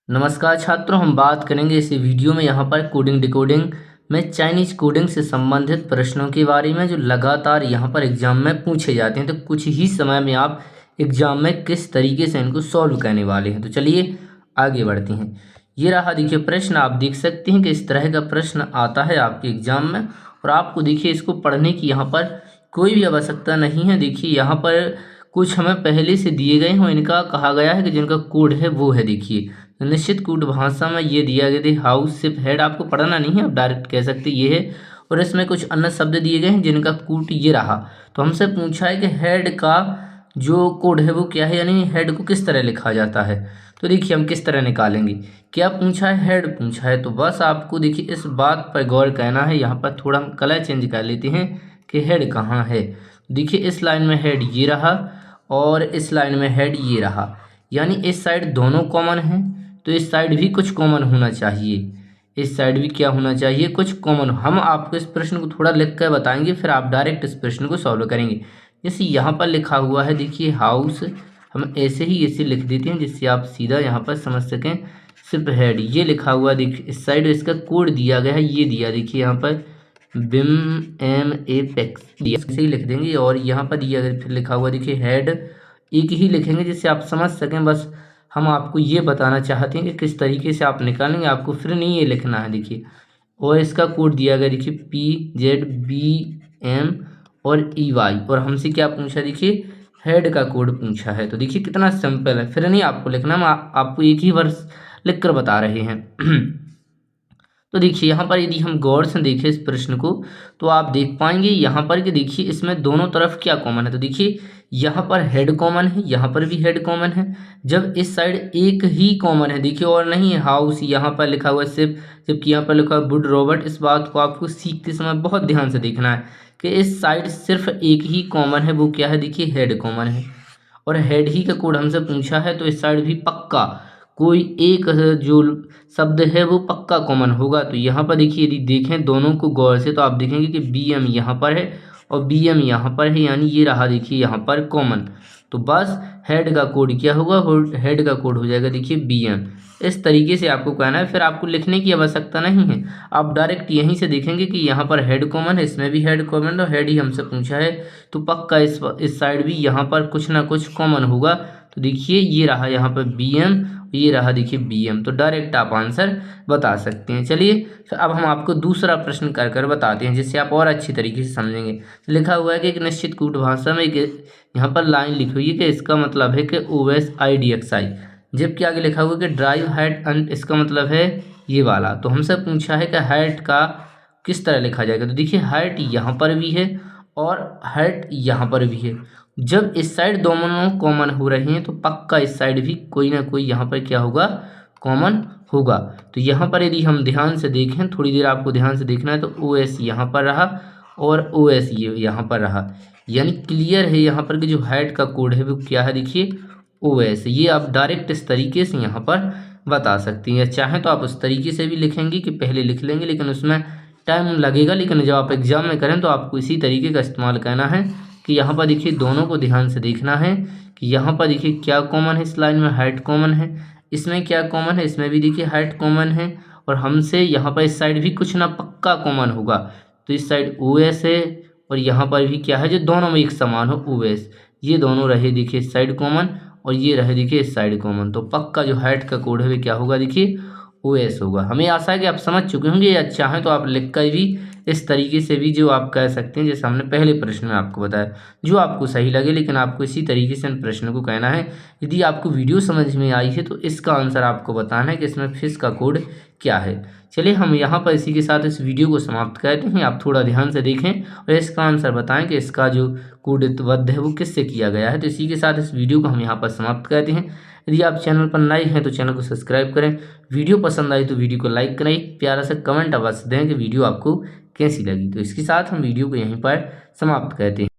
नमस्कार छात्रों, हम बात करेंगे इस वीडियो में यहाँ पर कोडिंग डिकोडिंग में चाइनीज कोडिंग से संबंधित प्रश्नों के बारे में जो लगातार यहाँ पर एग्जाम में पूछे जाते हैं। तो कुछ ही समय में आप एग्जाम में किस तरीके से इनको सॉल्व करने वाले हैं। तो चलिए आगे बढ़ते हैं। ये रहा देखिए प्रश्न, आप देख सकते हैं कि इस तरह का प्रश्न आता है आपके एग्जाम में और आपको देखिए इसको पढ़ने की यहाँ पर कोई भी आवश्यकता नहीं है। देखिए यहाँ पर कुछ हमें पहले से दिए गए हैं और इनका कहा गया है कि जिनका कोड है वो है देखिए निश्चित कूट भाषा में ये दिया गया था हाउस सिप हेड। आपको पढ़ना नहीं है, आप डायरेक्ट कह सकते ये है। और इसमें कुछ अन्य शब्द दिए गए हैं जिनका कूट ये रहा। तो हमसे पूछा है कि हेड का जो कोड है वो क्या है, यानी हेड को किस तरह लिखा जाता है। तो देखिए हम किस तरह निकालेंगे। क्या पूछा है, हेड पूछा है। तो बस आपको देखिए इस बात पर गौर करना है। यहाँ पर थोड़ा हम कलर चेंज कर लेते हैं कि हेड कहाँ है। देखिए इस लाइन में हेड ये रहा और इस लाइन में हेड ये रहा, यानी इस साइड दोनों कॉमन है। तो इस साइड भी कुछ कॉमन होना चाहिए, इस साइड भी क्या होना चाहिए, कुछ कॉमन। हम आपको इस प्रश्न को थोड़ा लिख कर बताएंगे, फिर आप डायरेक्ट इस प्रश्न को सॉल्व करेंगे। जैसे यहाँ पर लिखा हुआ है देखिए हाउस, हम ऐसे ही ऐसे लिख देते हैं जिससे आप सीधा यहाँ पर समझ सकें। सिर्फ हेड ये लिखा हुआ देखिए, इस साइड इसका कोड दिया गया है, ये दिया देखिए यहाँ पर बिम एम ए पेक्स दिया, ऐसे ही लिख देंगे। और यहाँ पर दिया फिर लिखा हुआ देखिए हेड, एक ही लिखेंगे जिससे आप समझ सकें। बस हम आपको ये बताना चाहते हैं कि किस तरीके से आप निकालेंगे, आपको फिर नहीं ये लिखना है देखिए। और इसका कोड दिया गया देखिए PZBM और EY। और हमसे क्या पूछा देखिए, हेड का कोड पूछा है। तो देखिए कितना सिंपल है, फिर नहीं आपको लिखना, हम आपको एक ही वर्ष लिख कर बता रहे हैं। तो देखिए यहाँ पर यदि हम गौर से देखें इस प्रश्न को तो आप देख पाएंगे यहाँ पर कि देखिए इसमें दोनों तरफ क्या कॉमन है। तो देखिए यहाँ पर हेड कॉमन है, यहाँ पर भी हेड कॉमन है। जब इस साइड एक ही कॉमन है देखिए और नहीं है हाउस, यहाँ पर लिखा हुआ है सिप, जबकि यहाँ पर लिखा हुआ है वुड रॉबर्ट। इस बात को आपको सीखते समय बहुत ध्यान से देखना है कि इस साइड सिर्फ एक ही कॉमन है, वो क्या है देखिए हेड कॉमन है। और हेड ही का कोड हमसे पूछा है, तो इस साइड भी पक्का कोई एक जो शब्द है वो पक्का कॉमन होगा। तो यहाँ पर देखिए यदि देखें दोनों को गौर से तो आप देखेंगे कि BM यहाँ पर है और BM यहाँ पर है, यानी ये रहा देखिए यहाँ पर कॉमन। तो बस हेड का कोड क्या होगा, हेड का कोड हो जाएगा देखिए BM। इस तरीके से आपको कहना है, फिर आपको लिखने की आवश्यकता नहीं है। आप डायरेक्ट यहीं से देखेंगे कि यहाँ पर हेड कॉमन है, इसमें भी हेड कॉमन और हेड ही हमसे पूछा है, तो पक्का इस साइड भी यहाँ पर कुछ ना कुछ कॉमन होगा। तो देखिए ये रहा यहाँ पर BM, ये रहा देखिए BM। तो डायरेक्ट आप आंसर बता सकते हैं। चलिए अब हम आपको दूसरा प्रश्न कर कर बताते हैं जिससे आप और अच्छी तरीके से समझेंगे। लिखा हुआ है कि एक निश्चित कूट भाषा में यहाँ पर लाइन लिखी हुई है कि इसका मतलब है कि OSIDXI, जबकि आगे लिखा हुआ है कि ड्राइव हाइट अंत, इसका मतलब है ये वाला। तो हमसे पूछा है कि हाइट का किस तरह लिखा जाएगा। तो देखिए हाइट यहाँ पर भी है और हाइट यहाँ पर भी है। जब इस साइड दोनों कॉमन हो रहे हैं तो पक्का इस साइड भी कोई ना कोई यहाँ पर क्या होगा, कॉमन होगा। तो यहाँ पर यदि हम ध्यान से देखें, थोड़ी देर आपको ध्यान से देखना है, तो OS यहाँ पर रहा और OS ये यहाँ पर रहा, यानी क्लियर है यहाँ पर कि जो हाइट का कोड है वो क्या है देखिए OS। ये आप डायरेक्ट इस तरीके से यहाँ पर बता सकती हैं। चाहें तो आप उस तरीके से भी लिखेंगे कि पहले लिख लेंगे, लेकिन उसमें टाइम लगेगा। लेकिन जब आप एग्जाम में करें तो आपको इसी तरीके का इस्तेमाल करना है कि यहाँ पर देखिए दोनों को ध्यान से देखना है कि यहाँ पर देखिए क्या कॉमन है, इस लाइन में हाइट कॉमन है, इसमें क्या कॉमन है, इसमें भी देखिए हाइट कॉमन है। और हमसे यहाँ पर इस साइड भी कुछ ना पक्का कॉमन होगा। तो इस साइड OS है और यहाँ पर भी क्या है जो दोनों में एक समान हो OS। ये दोनों रहे देखिए इस साइड कॉमन और ये रहे देखिए इस साइड कॉमन। तो पक्का जो हाइट का कोड है वो क्या होगा देखिए OS होगा। हमें आशा है कि आप समझ चुके होंगे, या चाहें तो आप लिख कर भी इस तरीके से भी जो आप कह सकते हैं, जैसे हमने पहले प्रश्न में आपको बताया, जो आपको सही लगे। लेकिन आपको इसी तरीके से इन प्रश्नों को कहना है। यदि आपको वीडियो समझ में आई है तो इसका आंसर आपको बताना है कि इसमें फिश का कोड क्या है। चलिए हम यहाँ पर इसी के साथ इस वीडियो को समाप्त करते हैं। आप थोड़ा ध्यान से देखें और इसका आंसर बताएं कि इसका जो कोडबद्ध है वो किससे किया गया है। तो इसी के साथ इस वीडियो को हम यहाँ पर समाप्त करते हैं। यदि आप चैनल पर नए हैं तो चैनल को सब्सक्राइब करें, वीडियो पसंद आई तो वीडियो को लाइक करें, एक प्यारा सा कमेंट अवश्य दें कि वीडियो आपको कैसी लगी। तो इसके साथ हम वीडियो को यहीं पर समाप्त करते हैं।